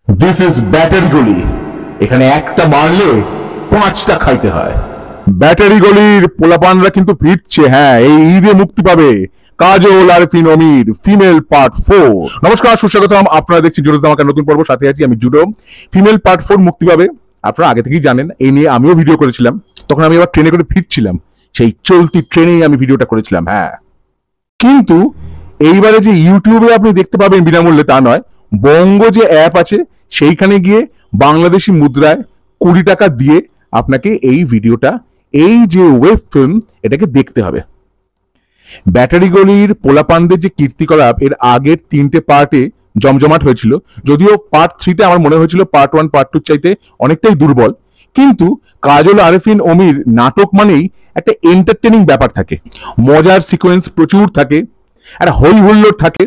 This is battery গলি। এখানে একটা মারলে 5টা খাইতে হয়। ব্যাটারি গলির পোলাপানরা কিন্তু ফিরছে। হ্যাঁ, এই ঈদে মুক্তি পাবে কাজল আরফিন অমির ফিমেল পার্ট 4। নমস্কার, সুস্বাগতম। আপনারা দেখছেন জুডো ধামাকা নতুন পর্ব। সাথে আছি আমি জুডো। ফিমেল পার্ট 4 মুক্তি পাবে, আপনারা আগে থেকেই জানেন। এই নিয়ে আমিও ভিডিও করেছিলাম। তখন আমি আবার ট্রেনে করে ফিরছিলাম, সেই চলতি ট্রেনেই আমি ভিডিওটা করেছিলাম। হ্যাঁ, কিন্তু এইবারে যে ইউটিউবে আপনি দেখতে পাবেন বিনামূল্যে তা নয়, বঙ্গ যে অ্যাপ আছে সেইখানে গিয়ে বাংলাদেশি মুদ্রায় 20 টাকা দিয়ে আপনাকে এই ভিডিওটা, এই যে ওয়েব ফিল্ম, এটাকে দেখতে হবে। ব্যাটারি গলির পোলাপানদের যে কীর্তিকলাপ এর আগের 3টে পার্টে জমজমাট হয়েছিল, যদিও পার্ট 3টা আমার মনে হয়েছিল পার্ট 1 পার্ট 2 চাইতে অনেকটাই দুর্বল। কিন্তু কাজল আরফিন অমির নাটক মানেই একটা এন্টারটেনিং ব্যাপার থাকে, মজার সিকোয়েন্স প্রচুর থাকে, একটা হই হুল্লোড় থাকে।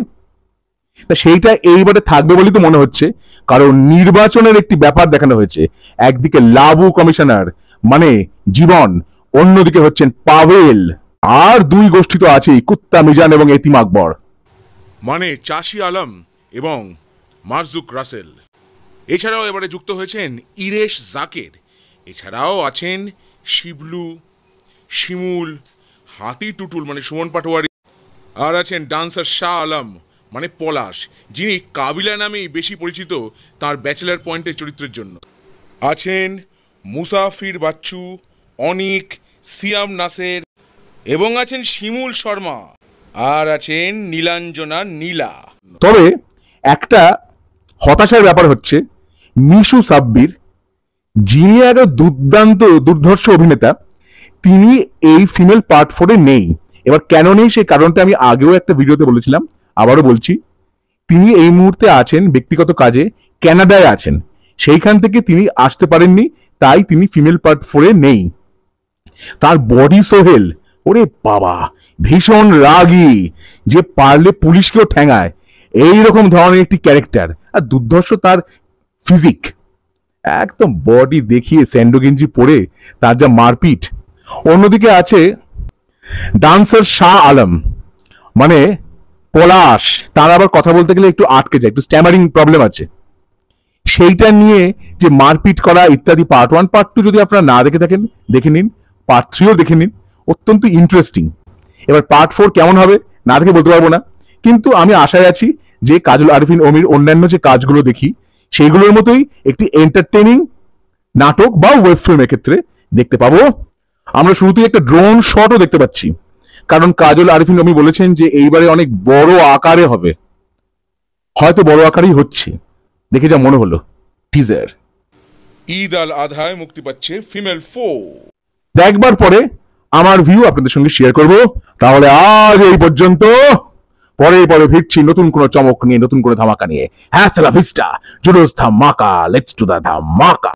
তা সেইটা এইবারে থাকবে বলেই তো মনে হচ্ছে, কারণ নির্বাচনের একটি ব্যাপার দেখানো হয়েছে। একদিকে লাবু কমিশনার মানে জীবন, অন্যদিকে হচ্ছেন পাভেল, আর দুই গোষ্ঠী তো আছেই, কুত্তা মিজান এবং এতিম আকবর মানে চাষি আলম এবং মারজুক রাসেল। এছাড়াও এবারে যুক্ত হয়েছেন ইরেশ জাকের। এছাড়াও আছেন শিবলু, শিমুল, হাতি টুটুল মানে সুমন পাটোয়ারি, আর আছেন ডান্সার শাহ আলম মানে পলাশ, যিনি কাবিলা নামেই বেশি পরিচিত তার ব্যাচেলার পয়েন্টের চরিত্রের জন্য। আছেন মুসাফির বাচ্চু, অনিক, সিয়াম নাসের, এবং আছেন শিমুল শর্মা, আর আছেন নীলাঞ্জনা নীলা। তবে একটা হতাশার ব্যাপার হচ্ছে মিশু সাব্বির, যিনি আরো দুর্ধর্ষ অভিনেতা, তিনি এই ফিমেল পার্ট 4-এ নেই। এবার কেন নেই সেই কারণটা আমি আগেও একটা ভিডিওতে বলেছিলাম, আবারও বলছি। তিনি এই মুহূর্তে আছেন ব্যক্তিগত কাজে, কানাডায় আছেন, সেইখান থেকে তিনি আসতে পারেননি, তাই তিনি ফিমেল পার্ট 4-এ নেই। তার বডি সোহেল, ওরে বাবা, ভীষণ রাগী, যে পারলে পুলিশকেও ঠ্যাঙায়, এইরকম ধরনের একটি ক্যারেক্টার। আর দুর্ধর্ষ তার ফিজিক, একদম বডি দেখিয়ে স্যান্ডো গেঞ্জি পরে তার যা মারপিট। অন্যদিকে আছে ডান্সার শাহ আলম মানে পলাশ, তার আবার কথা বলতে গেলে একটু আটকে যায়, একটু স্ট্যামারিং প্রবলেম আছে। সেইটা নিয়ে যে মারপিট করা ইত্যাদি, পার্ট 1 পার্ট 2 যদি আপনারা না দেখে থাকেন দেখে নিন, পার্ট 3ও দেখে নিন, অত্যন্ত ইন্টারেস্টিং। এবার পার্ট 4 কেমন হবে না দেখে বলতে পারবো না, কিন্তু আমি আশায় আছি যে কাজল আরফিন অমির অন্যান্য যে কাজগুলো দেখি সেইগুলোর মতোই একটি এন্টারটেনিং নাটক বা ওয়েব ফিল্মের ক্ষেত্রে দেখতে পাবো। আমরা শুরুতেই একটা ড্রোন শটও দেখতে পাচ্ছি, কারণ কাজল আরফিন অমি বলেছেন যে এইবারে অনেক বড় আকারে হবে। হয়তো বড় আকারেই হচ্ছে, দেখে যা মনে হলো টিজার। ঈদ আল আধায় মুক্তি পাচ্ছে ফিমেল 4। দেখবার পরে আমার ভিউ আপনাদের সঙ্গে শেয়ার করব। তাহলে আজ এই পর্যন্ত, পরে ফিরছি নতুন কোনো চমক নিয়ে, নতুন কোনো ধামাকা নিয়ে। হ্যাঁ, চালা ভিস্টা, জুডোস ধামাকা, লেটস ডু দ্য ধামাকা।